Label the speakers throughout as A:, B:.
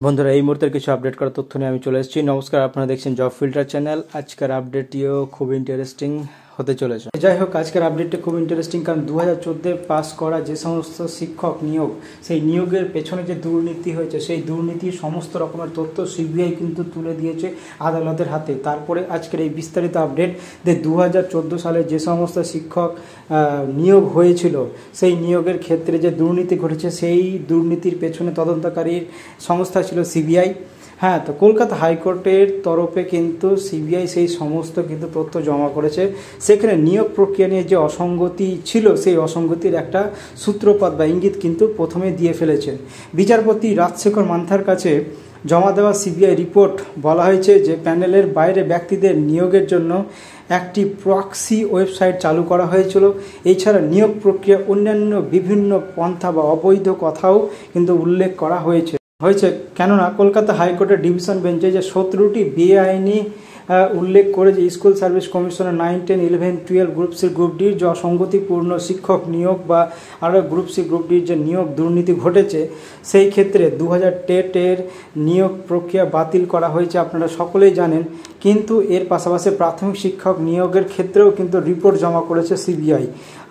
A: বন্ধুরা এই মুহূর্তের কিছু আপডেট করা তথ্য নিয়ে আমি চলে এসেছি। নমস্কার, আপনারা দেখছেন জব ফিল্টার চ্যানেল। আজকের আপডেটটিও খুব ইন্টারেস্টিং হতে চলেছে। যাই হোক, আজকের আপডেটটা খুব ইন্টারেস্টিং, কারণ 2014 পাস করা যে সমস্ত শিক্ষক নিয়োগ, সেই নিয়োগের পেছনে যে দুর্নীতি হয়েছে, সেই দুর্নীতির সমস্ত রকমের তথ্য সিবিআই কিন্তু তুলে দিয়েছে আদালতের হাতে। তারপরে আজকের এই বিস্তারিত আপডেট যে 2014 সালে যে সমস্ত শিক্ষক নিয়োগ হয়েছিল, সেই নিয়োগের ক্ষেত্রে যে দুর্নীতি ঘটেছে, সেই দুর্নীতির পেছনে তদন্তকারীর সংস্থা ছিল সিবিআই। হ্যাঁ, তো কলকাতা হাইকোর্টের তরফে কিন্তু সিবিআই সেই সমস্ত কিন্তু তথ্য জমা করেছে। সেখানে নিয়োগ প্রক্রিয়া নিয়ে যে অসঙ্গতি ছিল, সেই অসঙ্গতির একটা সূত্রপাত বা ইঙ্গিত কিন্তু প্রথমে দিয়ে ফেলেছে। বিচারপতি রাজশেখর মান্থার কাছে জমা দেওয়া সিবিআই রিপোর্ট বলা হয়েছে যে প্যানেলের বাইরে ব্যক্তিদের নিয়োগের জন্য একটি প্রক্সি ওয়েবসাইট চালু করা হয়েছিল। এছাড়া নিয়োগ প্রক্রিয়া অন্যান্য বিভিন্ন পন্থা বা অবৈধ কথাও কিন্তু উল্লেখ করা হয়েছে। কেননা কলকাতা হাইকোর্টের ডিভিশন বেঞ্চে যে 17টি বেআইনি উল্লেখ করে যে স্কুল সার্ভিস কমিশনের 9, 10, 11, 12 গ্রুপ সি গ্রুপ ডির যে অসঙ্গতিপূর্ণ শিক্ষক নিয়োগ বা আরও গ্রুপ সি গ্রুপ ডির যে নিয়োগ দুর্নীতি ঘটেছে, সেই ক্ষেত্রে 2000 টেটের নিয়োগ প্রক্রিয়া বাতিল করা হয়েছে, আপনারা সকলেই জানেন। কিন্তু এর পাশাপাশি প্রাথমিক শিক্ষক নিয়োগের ক্ষেত্রেও কিন্তু রিপোর্ট জমা করেছে সিবিআই।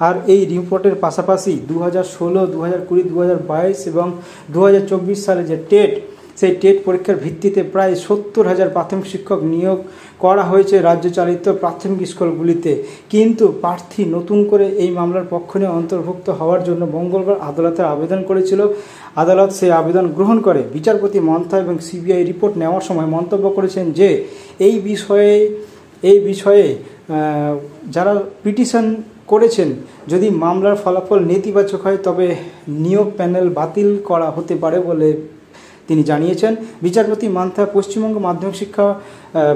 A: আর এই রিপোর্টের পাশাপাশি 2016, 2020, 2022 এবং 2024 সালে যে টেট, সেই টেট পরীক্ষার ভিত্তিতে প্রায় 70,000 প্রাথমিক শিক্ষক নিয়োগ করা হয়েছে রাজ্য চালিত প্রাথমিক স্কুলগুলিতে। কিন্তু প্রার্থী নতুন করে এই মামলার পক্ষ নিয়ে অন্তর্ভুক্ত হওয়ার জন্য মঙ্গলবার আদালতে আবেদন করেছিল। আদালত সেই আবেদন গ্রহণ করে। বিচারপতি মান্থা এবং সিবিআই রিপোর্ট নেওয়ার সময় মন্তব্য করেছেন যে এই বিষয়ে যারা পিটিশন করেছেন, যদি মামলার ফলাফল নেতিবাচক হয় তবে নিয়োগ প্যানেল বাতিল করা হতে পারে বলে তিনি জানিয়েছেন। বিচারপতি মান্থা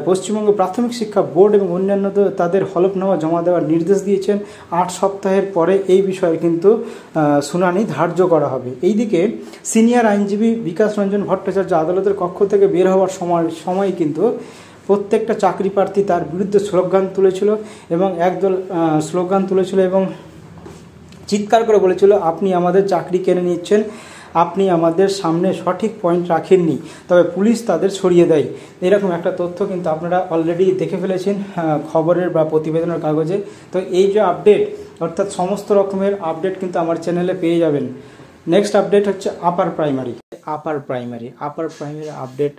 A: পশ্চিমবঙ্গ প্রাথমিক শিক্ষা বোর্ড এবং অন্যান্য তাদের হলফনামা জমা দেওয়ার নির্দেশ দিয়েছেন। 8 সপ্তাহের পরে এই বিষয়ে কিন্তু শুনানি ধার্য করা হবে। এইদিকে সিনিয়র আইনজীবী বিকাশ রঞ্জন ভট্টাচার্য আদালতের কক্ষ থেকে বের হওয়ার সময় কিন্তু প্রত্যেকটা চাকরি প্রার্থী তার বিরুদ্ধে স্লোগান তুলেছিল এবং চিৎকার করে বলেছিল, আপনি আমাদের চাকরি কেড়ে নিচ্ছেন, আপনি আমাদের সামনে সঠিক পয়েন্ট রাখেননি, তবে পুলিশ তাদের সরিয়ে দেয়। এরকম একটা তথ্য কিন্তু আপনারা অলরেডি দেখে ফেলেছেন খবরের বা প্রতিবেদনের কাগজে। তো এই যে আপডেট, অর্থাৎ সমস্ত রকমের আপডেট কিন্তু আমার চ্যানেলে পেয়ে যাবেন। নেক্সট আপডেট হচ্ছে আপার প্রাইমারি আপডেট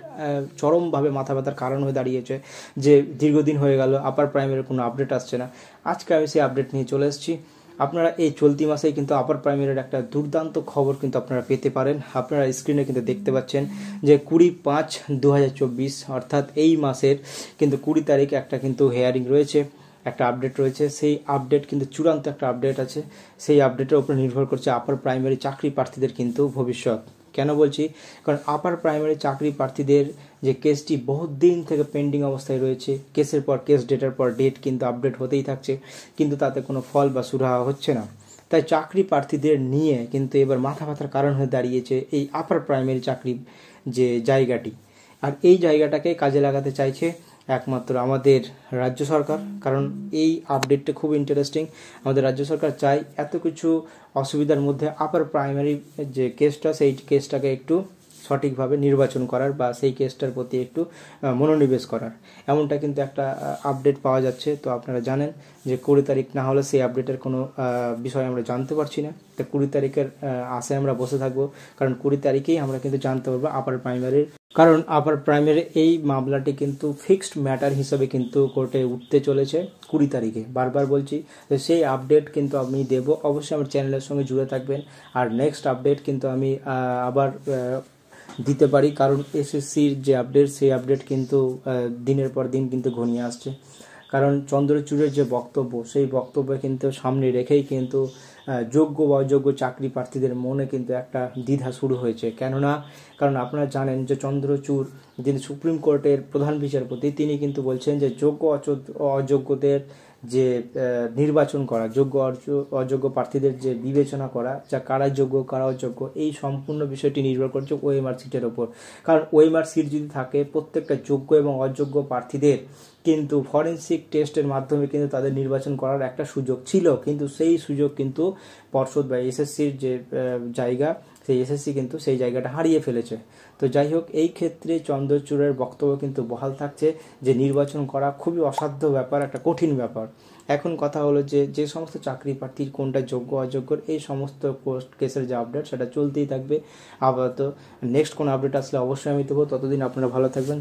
A: চরমভাবে মাথা ব্যথার কারণ হয়ে দাঁড়িয়েছে যে দীর্ঘদিন হয়ে গেল আপার প্রাইমারির কোনো আপডেট আসছে না। আজকে আমি সেই আপডেট নিয়ে চলে এসেছি। আপনারা এই চলতি মাসেই কিন্তু আপার প্রাইমারির একটা দুর্দান্ত খবর কিন্তু আপনারা পেতে পারেন। আপনারা স্ক্রিনে কিন্তু দেখতে পাচ্ছেন যে 20/5/2024 অর্থাৎ এই মাসের কিন্তু 20 তারিখে একটা কিন্তু হেয়ারিং রয়েছে, একটা আপডেট রয়েছে। সেই আপডেট কিন্তু চূড়ান্ত একটা আপডেট আছে। সেই আপডেটের উপর নির্ভর করছে আপার প্রাইমারি চাকরি প্রার্থীদের কিন্তু ভবিষ্যৎ। কেন বলছি? কারণ আপার প্রাইমারি চাকরি প্রার্থীদের যে কেসটি বহুত দিন থেকে পেন্ডিং অবস্থায় রয়েছে, কেসের পর কেস, ডেটের পর ডেট কিন্তু আপডেট হতেই থাকছে, কিন্তু তাতে কোনো ফল বা সুরাহা হচ্ছে না। তাই চাকরি প্রার্থীদের নিয়ে কিন্তু এবার মাথা ব্যথার কারণ হয়ে দাঁড়িয়েছে এই আপার প্রাইমারি চাকরি যে জায়গাটি। আর এই জায়গাটাকে কাজে লাগাতে চাইছে একমাত্র আমাদের রাজ্য সরকার। কারণ এই আপডেটটা খুব ইন্টারেস্টিং। আমাদের রাজ্য সরকার চাই এত কিছু অসুবিধার মধ্যে আপার প্রাইমারি যে কেসটা, সেই কেসটাকে একটু সঠিকভাবে নির্বাচন করার বা সেই কেসটার প্রতি একটু মনোনিবেশ করার, এমনটা কিন্তু একটা আপডেট পাওয়া যাচ্ছে। তো আপনারা জানেন যে 20 তারিখ না হলে সেই আপডেটের কোনো বিষয় আমরা জানতে পারছি না। তো 20 তারিখের আশায় আমরা বসে থাকবো, কারণ 20 তারিখেই আমরা কিন্তু জানতে পারবো আপার প্রাইমারির। কারণ আপার প্রাইমারি এই মামলাটি কিন্তু ফিক্সড ম্যাটার হিসেবে কিন্তু কোর্টে উঠতে চলেছে 20 তারিখে। বারবার বলছি, তো সেই আপডেট কিন্তু আমি দেবো। অবশ্যই আমার চ্যানেলের সঙ্গে জুড়ে থাকবেন। আর নেক্সট আপডেট কিন্তু আমি আবার দিতে পারি, কারণ এসএসসির যে আপডেট, সেই আপডেট কিন্তু দিনের পর দিন কিন্তু ঘনিয়ে আসছে। কারণ চন্দ্রচূড়ের যে বক্তব্য, সেই বক্তব্য কিন্তু সামনে রেখেই কিন্তু যোগ্য বা অযোগ্য চাকরি প্রার্থীদের মনে কিন্তু একটা দ্বিধা শুরু হয়েছে। কারণ আপনারা জানেন যে চন্দ্রচূড়, যিনি সুপ্রিম কোর্টের প্রধান বিচারপতি, তিনি কিন্তু বলছেন যে যোগ্য অযোগ্যদের যে নির্বাচন করা, যোগ্য অযোগ্য প্রার্থীদের যে বিবেচনা করা, যা কারা যোগ্য কারা অযোগ্য, এই সম্পূর্ণ বিষয়টি নির্ভর করছে ওএমআর সিটের ওপর। কারণ ওএমআর সিট যদি থাকে, প্রত্যেকটা যোগ্য এবং অযোগ্য প্রার্থীদের কিন্তু ফরেনসিক টেস্টের মাধ্যমে কিন্তু তাদের নির্বাচন করার একটা সুযোগ ছিল, কিন্তু সেই সুযোগ কিন্তু পর্ষদ বা এসএসসির যে জায়গা, সেই এসএসসি কিন্তু সেই জায়গাটা হারিয়ে ফেলেছে। তো যাই হোক, এই ক্ষেত্রে চন্দ্রচূড়ের বক্তব্য কিন্তু বহাল থাকছে যে নির্বাচন করা খুবই অসাধ্য ব্যাপার, একটা কঠিন ব্যাপার। এখন কথা হলো যে যে সমস্ত চাকরি প্রার্থীর কোনটা যোগ্য অযোগ্যর এই সমস্ত পোস্ট কেসের যে আপডেট সেটা চলতেই থাকবে। আপাতত নেক্সট কোনো আপডেট আসলে অবশ্যই আমি দেবো। ততদিন আপনারা ভালো থাকবেন।